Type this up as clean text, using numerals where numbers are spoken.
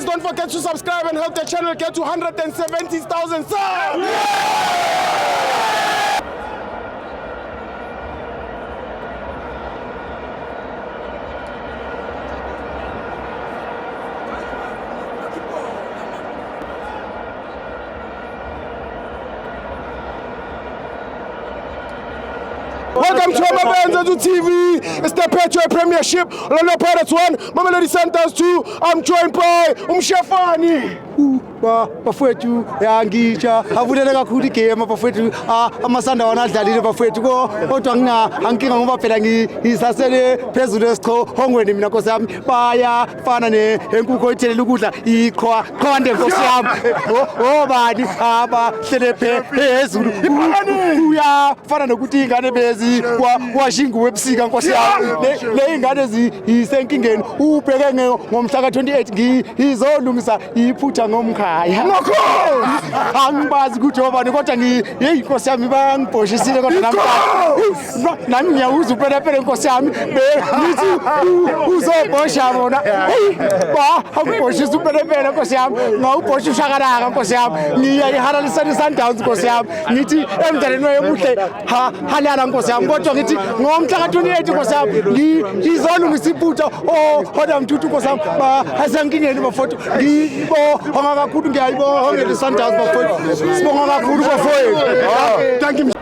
don't forget to subscribe and help the channel get to 170,000 subs. Welcome to Amabenza TV. It's the Petro Premiership. Orlando Pirates 1, Mamelodi Sundowns 2. I'm joined by Umshafani. Bafowethu yangitsha avulele kakhulu igame bafowethu amasanda wanadlalile bafowethu kodwa anginkinga ngoba phela ngisasele phezulu esichongweni mina Nkosi yami bayafana nenkukhu ethelela ukudla iqhwa khonde Nkosi yami obani abahlele phezulu uyafana nokuthi ingane bezi washinga webusika Nkosi yami le ingane zisenkingeni ubheke ngomhla ka28 ngizolungisa iphutha ngomkha Ngakho angibazi ukuthi obani kodwa hey Nkosi yami bangibhoshisile kodwa namhlanje nami ngiyawuza uphela Nkosi yami ngithi uzobhosha bona angibhoshisa uphela Nkosi yami ngawubhosha ushakalaka Nkosi yami ngiyayihalalisana iSundowns Nkosi yami ngithi emdlalweni wemuhle halala Nkosi yami kodwa ngithi ngomhla ka28 Nkosi yami ngizolungisa iphutha hoda mthuthu Nkosi yami asenkingeni bafowethu ngibonga kakhulu ngiyayibonga ngeSundowns bafowethu sibonga kakhulu bafowethu thank you.